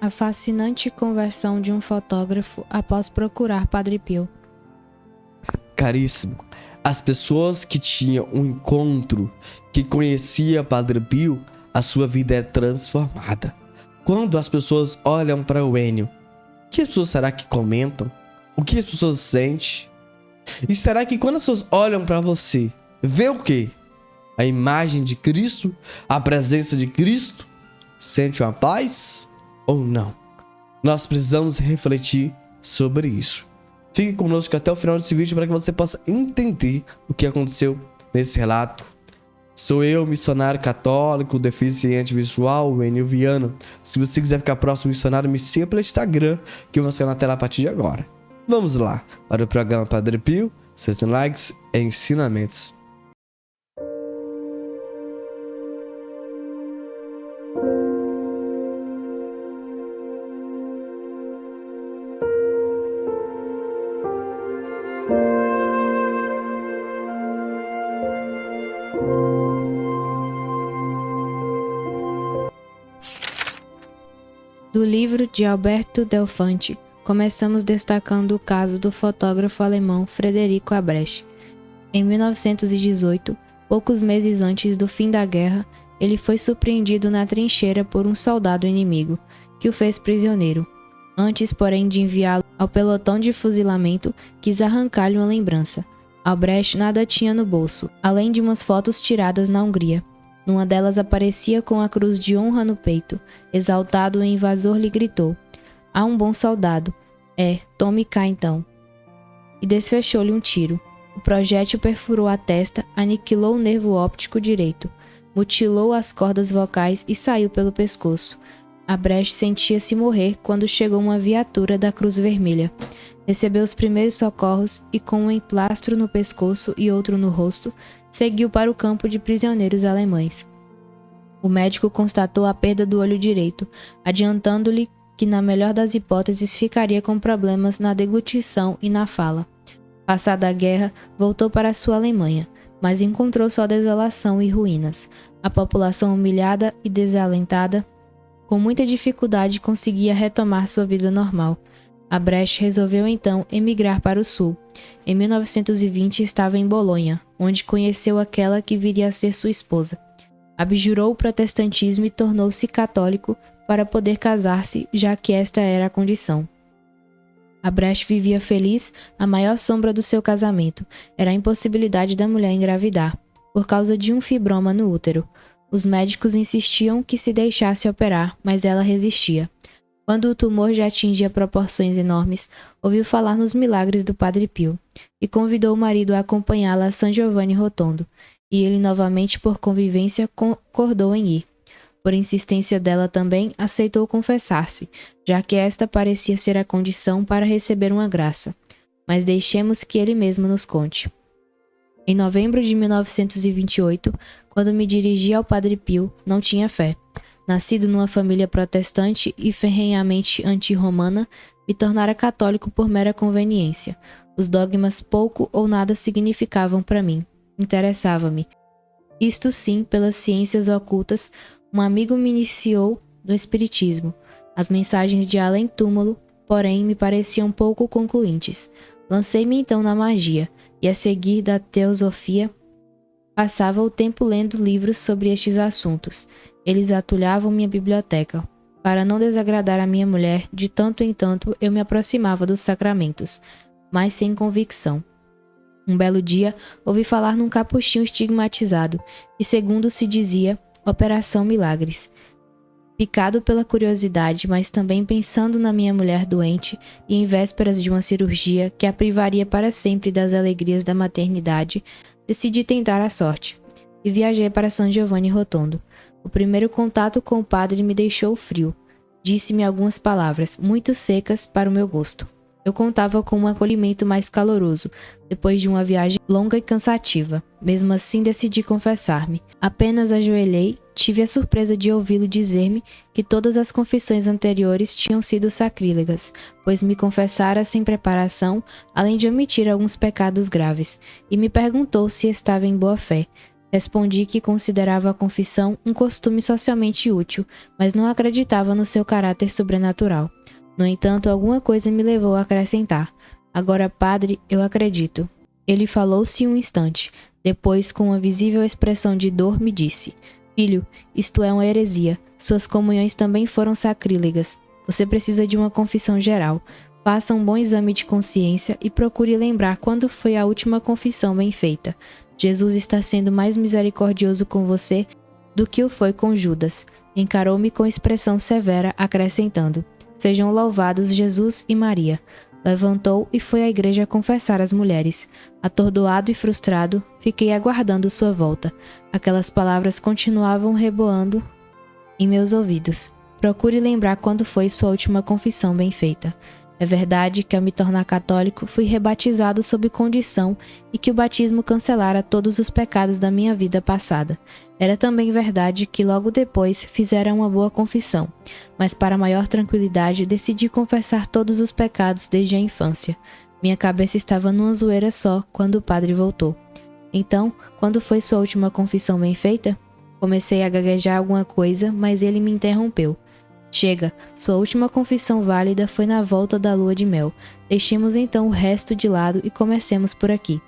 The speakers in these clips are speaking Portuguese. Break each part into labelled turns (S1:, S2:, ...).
S1: A fascinante conversão de um fotógrafo após procurar Padre Pio.
S2: Caríssimo, as pessoas que tinham um encontro, que conhecia Padre Pio, a sua vida é transformada. Quando as pessoas olham para o Enio, o que as pessoas será que comentam? O que as pessoas sentem? E será que quando as pessoas olham para você, vê o quê? A imagem de Cristo? A presença de Cristo? Sente uma paz ou não? Nós precisamos refletir sobre isso. Fique conosco até o final desse vídeo para que você possa entender o que aconteceu nesse relato. Sou eu, missionário católico, deficiente visual, Enio Viana. Se você quiser ficar próximo missionário, me siga pelo Instagram, que eu vou mostrar na tela a partir de agora. Vamos lá, para o programa Padre Pio, 6 likes e ensinamentos.
S1: Do livro de Alberto Delfante, começamos destacando o caso do fotógrafo alemão Frederico Albrecht. Em 1918, poucos meses antes do fim da guerra, ele foi surpreendido na trincheira por um soldado inimigo, que o fez prisioneiro. Antes, porém, de enviá-lo ao pelotão de fuzilamento, quis arrancar-lhe uma lembrança. Albrecht nada tinha no bolso, além de umas fotos tiradas na Hungria. Numa delas aparecia com a cruz de honra no peito. Exaltado, o invasor lhe gritou: "Há um bom soldado. Tome cá então." E desfechou-lhe um tiro. O projétil perfurou a testa, aniquilou o nervo óptico direito, mutilou as cordas vocais e saiu pelo pescoço. Albrecht sentia-se morrer quando chegou uma viatura da Cruz Vermelha. Recebeu os primeiros socorros e, com um emplastro no pescoço e outro no rosto, seguiu para o campo de prisioneiros alemães. O médico constatou a perda do olho direito, adiantando-lhe que, na melhor das hipóteses, ficaria com problemas na deglutição e na fala. Passada a guerra, voltou para sua Alemanha, mas encontrou só desolação e ruínas. A população humilhada e desalentada, com muita dificuldade, conseguia retomar sua vida normal. Albrecht resolveu então emigrar para o sul. Em 1920 estava em Bolonha, onde conheceu aquela que viria a ser sua esposa. Abjurou o protestantismo e tornou-se católico para poder casar-se, já que esta era a condição. Albrecht vivia feliz. A maior sombra do seu casamento era a impossibilidade da mulher engravidar, por causa de um fibroma no útero. Os médicos insistiam que se deixasse operar, mas ela resistia. Quando o tumor já atingia proporções enormes, ouviu falar nos milagres do Padre Pio e convidou o marido a acompanhá-la a San Giovanni Rotondo, e ele novamente, por convivência, concordou em ir. Por insistência dela também, aceitou confessar-se, já que esta parecia ser a condição para receber uma graça. Mas deixemos que ele mesmo nos conte. Em novembro de 1928, quando me dirigi ao Padre Pio, não tinha fé. Nascido numa família protestante e ferrenhamente anti-romana, me tornara católico por mera conveniência. Os dogmas pouco ou nada significavam para mim. Interessava-me. Isto sim, pelas ciências ocultas, um amigo me iniciou no espiritismo. As mensagens de além-túmulo, porém, me pareciam pouco concluintes. Lancei-me então na magia, e a seguir da teosofia, passava o tempo lendo livros sobre estes assuntos. Eles atulhavam minha biblioteca. Para não desagradar a minha mulher, de tanto em tanto eu me aproximava dos sacramentos, mas sem convicção. Um belo dia, ouvi falar num capuchinho estigmatizado, e segundo se dizia, Operação Milagres. Picado pela curiosidade, mas também pensando na minha mulher doente e em vésperas de uma cirurgia que a privaria para sempre das alegrias da maternidade, decidi tentar a sorte, e viajei para San Giovanni Rotondo. O primeiro contato com o padre me deixou frio. Disse-me algumas palavras, muito secas para o meu gosto. Eu contava com um acolhimento mais caloroso, depois de uma viagem longa e cansativa. Mesmo assim, decidi confessar-me. Apenas ajoelhei, tive a surpresa de ouvi-lo dizer-me que todas as confissões anteriores tinham sido sacrílegas, pois me confessara sem preparação, além de omitir alguns pecados graves, e me perguntou se estava em boa fé. Respondi que considerava a confissão um costume socialmente útil, mas não acreditava no seu caráter sobrenatural. No entanto, alguma coisa me levou a acrescentar: agora, padre, eu acredito. Ele falou-se um instante. Depois, com uma visível expressão de dor, me disse: filho, isto é uma heresia. Suas comunhões também foram sacrílegas. Você precisa de uma confissão geral. Faça um bom exame de consciência e procure lembrar quando foi a última confissão bem feita. Jesus está sendo mais misericordioso com você do que o foi com Judas. Encarou-me com expressão severa, acrescentando: sejam louvados Jesus e Maria. Levantou e foi à igreja confessar às mulheres. Atordoado e frustrado, fiquei aguardando sua volta. Aquelas palavras continuavam reboando em meus ouvidos. Procure lembrar quando foi sua última confissão bem feita. É verdade que, ao me tornar católico, fui rebatizado sob condição e que o batismo cancelara todos os pecados da minha vida passada. Era também verdade que, logo depois, fizera uma boa confissão, mas para maior tranquilidade decidi confessar todos os pecados desde a infância. Minha cabeça estava numa zoeira só quando o padre voltou. Então, quando foi sua última confissão bem feita? Comecei a gaguejar alguma coisa, mas ele me interrompeu. Chega, sua última confissão válida foi na volta da lua de mel. Deixemos então o resto de lado e comecemos por aqui.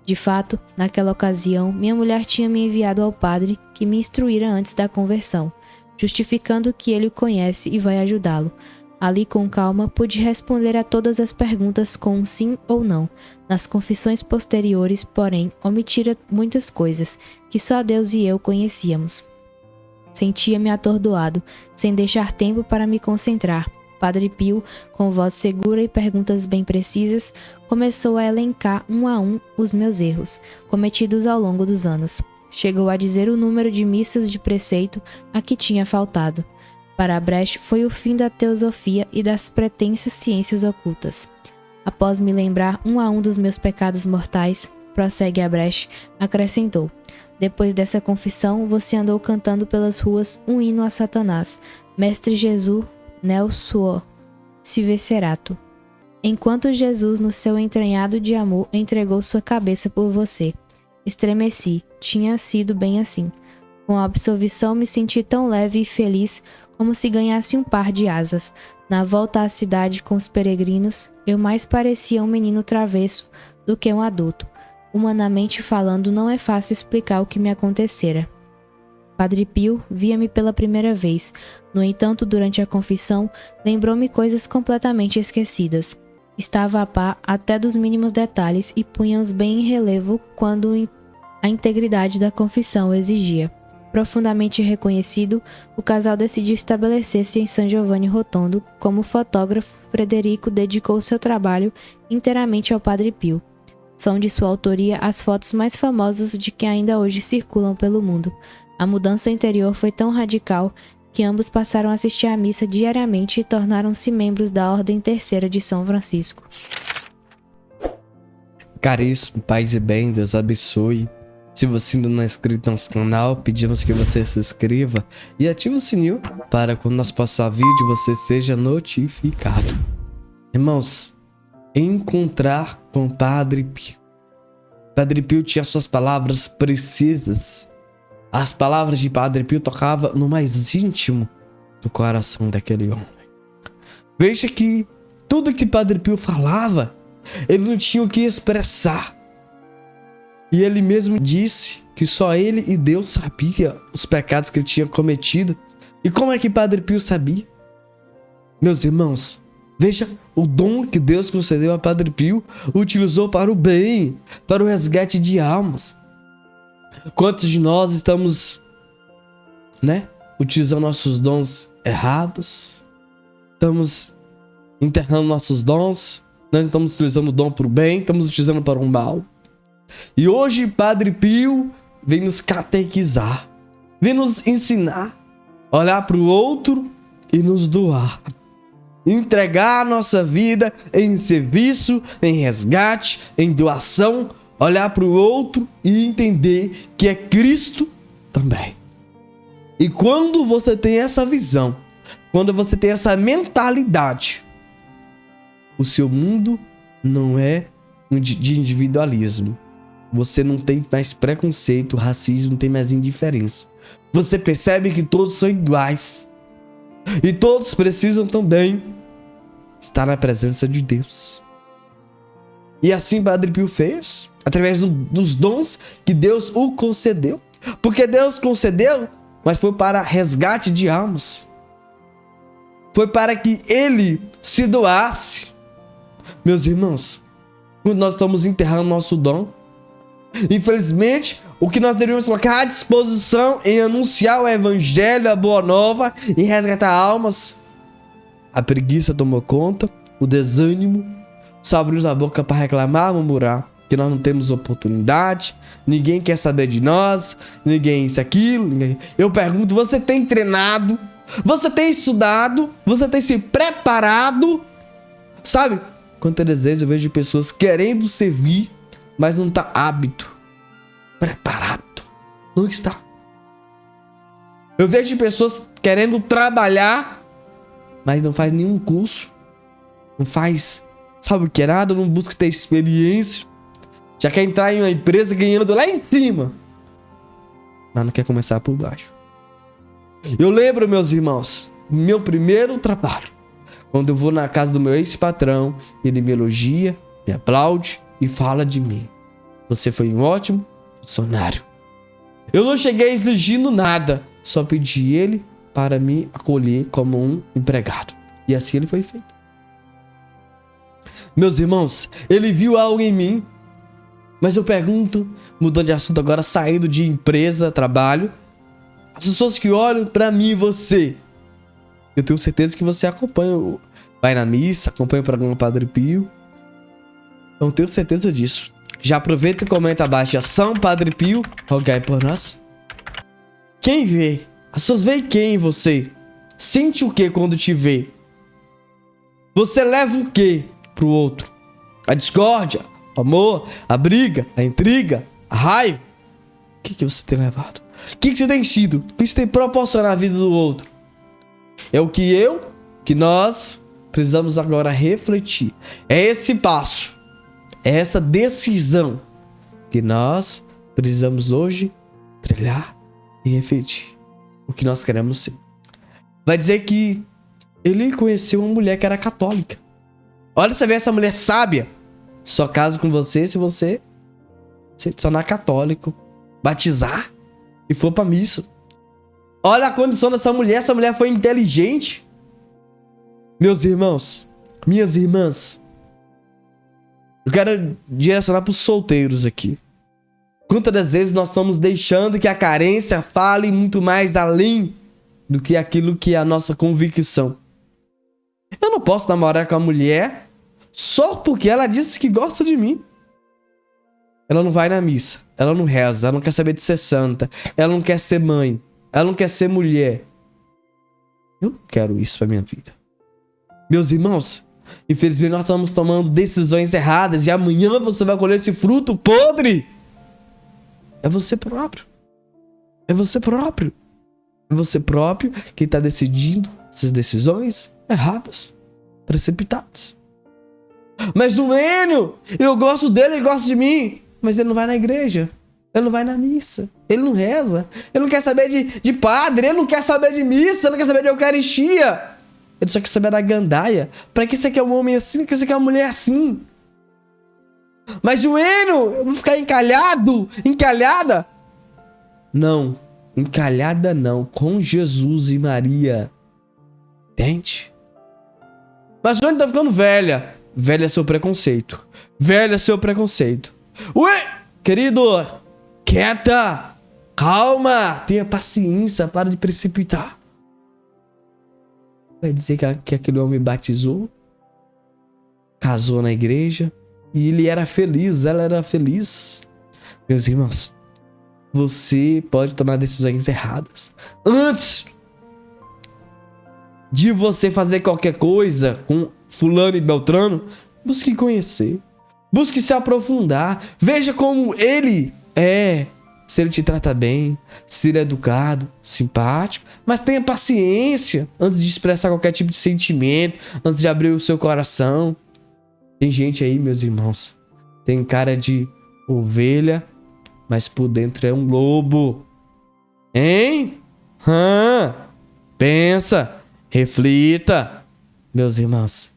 S1: De fato, naquela ocasião, minha mulher tinha me enviado ao padre que me instruíra antes da conversão, justificando que ele o conhece e vai ajudá-lo. Ali, com calma, pude responder a todas as perguntas com um sim ou não. Nas confissões posteriores, porém, omitira muitas coisas que só Deus e eu conhecíamos. Sentia-me atordoado, sem deixar tempo para me concentrar. Padre Pio, com voz segura e perguntas bem precisas, começou a elencar um a um os meus erros, cometidos ao longo dos anos. Chegou a dizer o número de missas de preceito a que tinha faltado. Para Brecht foi o fim da teosofia e das pretensas ciências ocultas. Após me lembrar um a um dos meus pecados mortais, prossegue a Brecht, acrescentou: depois dessa confissão, você andou cantando pelas ruas um hino a Satanás, Mestre Jesus, nel suo sivecerato. Enquanto Jesus, no seu entranhado de amor, entregou sua cabeça por você. Estremeci, tinha sido bem assim. Com a absolvição me senti tão leve e feliz como se ganhasse um par de asas. Na volta à cidade com os peregrinos, eu mais parecia um menino travesso do que um adulto. Humanamente falando, não é fácil explicar o que me acontecera. Padre Pio via-me pela primeira vez. No entanto, durante a confissão, lembrou-me coisas completamente esquecidas. Estava a par até dos mínimos detalhes e punha-os bem em relevo quando a integridade da confissão o exigia. Profundamente reconhecido, o casal decidiu estabelecer-se em San Giovanni Rotondo. Como fotógrafo, Frederico dedicou seu trabalho inteiramente ao Padre Pio. São de sua autoria as fotos mais famosas de que ainda hoje circulam pelo mundo. A mudança interior foi tão radical que ambos passaram a assistir à missa diariamente e tornaram-se membros da Ordem Terceira de São Francisco.
S2: Caríssimo, paz e bem, Deus abençoe. Se você ainda não é inscrito no nosso canal, pedimos que você se inscreva e ative o sininho para quando nós postar vídeo você seja notificado. Irmãos, encontrar com Padre Pio. Padre Pio tinha suas palavras precisas. As palavras de Padre Pio tocavam no mais íntimo do coração daquele homem. Veja que tudo que Padre Pio falava, ele não tinha o que expressar. E ele mesmo disse que só ele e Deus sabia os pecados que ele tinha cometido. E como é que Padre Pio sabia? Meus irmãos, veja o dom que Deus concedeu a Padre Pio, utilizou para o bem, para o resgate de almas. Quantos de nós estamos, utilizando nossos dons errados? Estamos enterrando nossos dons, nós estamos utilizando o dom para o bem, estamos utilizando para o mal. E hoje Padre Pio vem nos catequizar, vem nos ensinar, olhar para o outro e nos doar. Entregar a nossa vida em serviço, em resgate, em doação, olhar para o outro e entender que é Cristo também. E quando você tem essa visão, quando você tem essa mentalidade, o seu mundo não é de individualismo. você não tem mais preconceito, racismo, não tem mais indiferença. Você percebe que todos são iguais. E todos precisam também estar na presença de Deus. E assim Padre Pio fez, através dos dons que Deus o concedeu. Porque Deus concedeu, mas foi para resgate de almas. Foi para que ele se doasse. Meus irmãos, quando nós estamos enterrando nosso dom, infelizmente, o que nós deveríamos colocar à disposição em anunciar o evangelho, a boa nova, em resgatar almas, a preguiça tomou conta, o desânimo, só abrimos a boca para reclamar, murmurar, que nós não temos oportunidade, ninguém quer saber de nós, ninguém isso, aquilo. Ninguém... Eu pergunto, você tem treinado? Você tem estudado? Você tem se preparado? Sabe? Quantas vezes eu vejo pessoas querendo servir, mas não está hábito, preparado. Não está. Eu vejo pessoas querendo trabalhar, mas não faz nenhum curso. Não faz, sabe o que é nada? Não busca ter experiência. Já quer entrar em uma empresa ganhando lá em cima, mas não quer começar por baixo. Eu lembro, meus irmãos, meu primeiro trabalho. Quando eu vou na casa do meu ex-patrão, ele me elogia, me aplaude e fala de mim. Você foi um ótimo funcionário. Eu não cheguei exigindo nada, só pedi ele para me acolher como um empregado. E assim ele foi feito. Meus irmãos, ele viu algo em mim. Mas eu pergunto, mudando de assunto agora, saindo de empresa, trabalho, as pessoas que olham para mim e você, eu tenho certeza que você acompanha, vai na missa, acompanha o programa Padre Pio. Então tenho certeza disso. Já aproveita e comenta abaixo, já São Padre Pio, rogai por nós. Quem vê? As pessoas veem quem em você? Sente o que quando te vê? Você leva o que pro outro? A discórdia, o amor, a briga, a intriga, a raiva? O que você tem levado? O que você tem sido? O que você tem proporcionado à vida do outro? É o que nós precisamos agora refletir. É esse passo, é essa decisão que nós precisamos hoje trilhar e refletir o que nós queremos ser. Vai dizer que ele conheceu uma mulher que era católica. Olha, você vê essa mulher sábia. Só caso com você se você se tornar católico, batizar e for pra missa. Olha a condição dessa mulher. Essa mulher foi inteligente. Meus irmãos, minhas irmãs, eu quero direcionar pros solteiros aqui. Quantas das vezes nós estamos deixando que a carência fale muito mais além do que aquilo que é a nossa convicção? Eu não posso namorar com a mulher só porque ela disse que gosta de mim. Ela não vai na missa, ela não reza, ela não quer saber de ser santa, ela não quer ser mãe, ela não quer ser mulher. Eu não quero isso pra minha vida. Meus irmãos, infelizmente nós estamos tomando decisões erradas e amanhã você vai colher esse fruto podre. É você próprio. É você próprio. É você próprio que está decidindo essas decisões erradas, precipitadas. Mas o Enio, eu gosto dele, ele gosta de mim. Mas ele não vai na igreja. Ele não vai na missa. Ele não reza. Ele não quer saber de padre. Ele não quer saber de missa. Ele não quer saber de eucaristia. Ele só quer saber da gandaia. Pra que você quer um homem assim? Pra que você quer uma mulher assim? Mas o Enio, eu vou ficar encalhado? Encalhada? Não. Encalhada não. Com Jesus e Maria. Entende? Mas o Enio tá ficando velha. Velha é seu preconceito. Velha é seu preconceito. Ué, querido, quieta, calma, tenha paciência, para de precipitar. Vai dizer que aquele homem batizou, casou na igreja e ele era feliz, ela era feliz. Meus irmãos, você pode tomar decisões erradas. Antes de você fazer qualquer coisa com fulano e beltrano, busque conhecer. Busque se aprofundar. Veja como ele é. Se ele te trata bem, se ele é educado, simpático. Mas tenha paciência antes de expressar qualquer tipo de sentimento, antes de abrir o seu coração. Tem gente aí, meus irmãos, tem cara de ovelha, mas por dentro é um lobo. Hein? Pensa, reflita. Meus irmãos,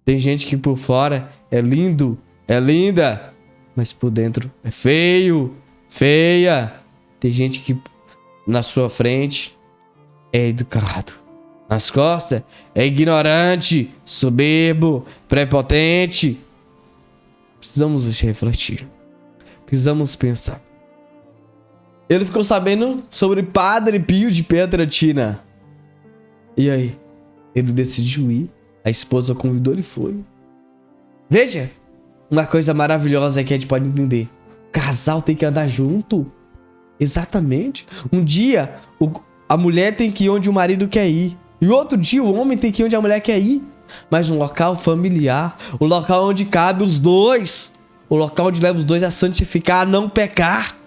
S2: tem gente que por fora é lindo, é linda, mas por dentro é feio, feia. Tem gente que na sua frente é educado, nas costas é ignorante, soberbo, prepotente. Precisamos refletir, precisamos pensar. Ele ficou sabendo sobre Padre Pio de Pietrelcina. E aí? Ele decidiu ir. A esposa convidou, ele foi. Veja, uma coisa maravilhosa que a gente pode entender. O casal tem que andar junto. Exatamente. Um dia, a mulher tem que ir onde o marido quer ir. E outro dia, o homem tem que ir onde a mulher quer ir. Mas um local familiar. O local onde cabe os dois. O local onde leva os dois a santificar, a não pecar.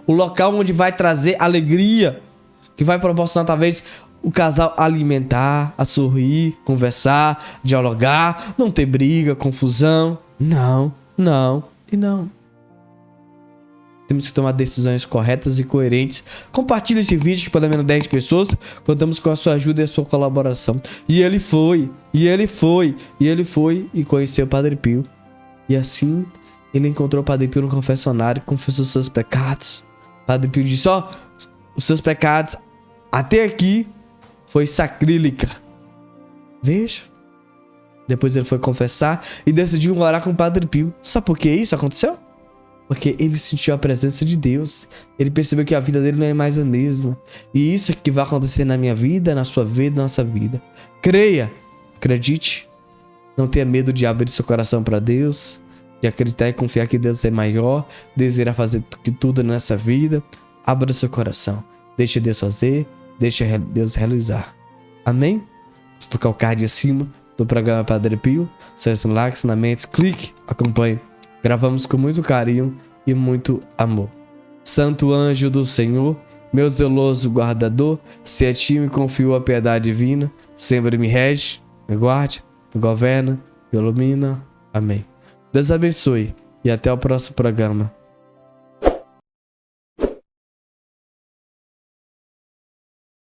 S2: O local onde vai trazer alegria. Que vai proporcionar, talvez, o casal alimentar, a sorrir, conversar, dialogar, não ter briga, confusão. Não, não e não. Temos que tomar decisões corretas e coerentes. Compartilhe esse vídeo com pelo menos 10 pessoas. Contamos com a sua ajuda e a sua colaboração. E ele foi e conheceu o Padre Pio. E assim, ele encontrou o Padre Pio no confessionário, confessou seus pecados. O Padre Pio disse, os seus pecados até aqui foi sacrílega. Veja. Depois ele foi confessar e decidiu orar com o Padre Pio. Sabe por que isso aconteceu? Porque ele sentiu a presença de Deus. Ele percebeu que a vida dele não é mais a mesma. E isso é que vai acontecer na minha vida, na sua vida, na nossa vida. Creia, acredite. Não tenha medo de abrir seu coração para Deus. De acreditar e confiar que Deus é maior. Deus irá fazer tudo nessa vida. Abra seu coração. Deixe Deus fazer. Deixe Deus realizar. Amém? Se tocar o card acima do programa Padre Pio, seus likes na mente, clique, acompanhe. Gravamos com muito carinho e muito amor. Santo anjo do Senhor, meu zeloso guardador, se a ti me confio a piedade divina, sempre me rege, me guarde, me governa, me ilumina. Amém. Deus abençoe e até o próximo programa.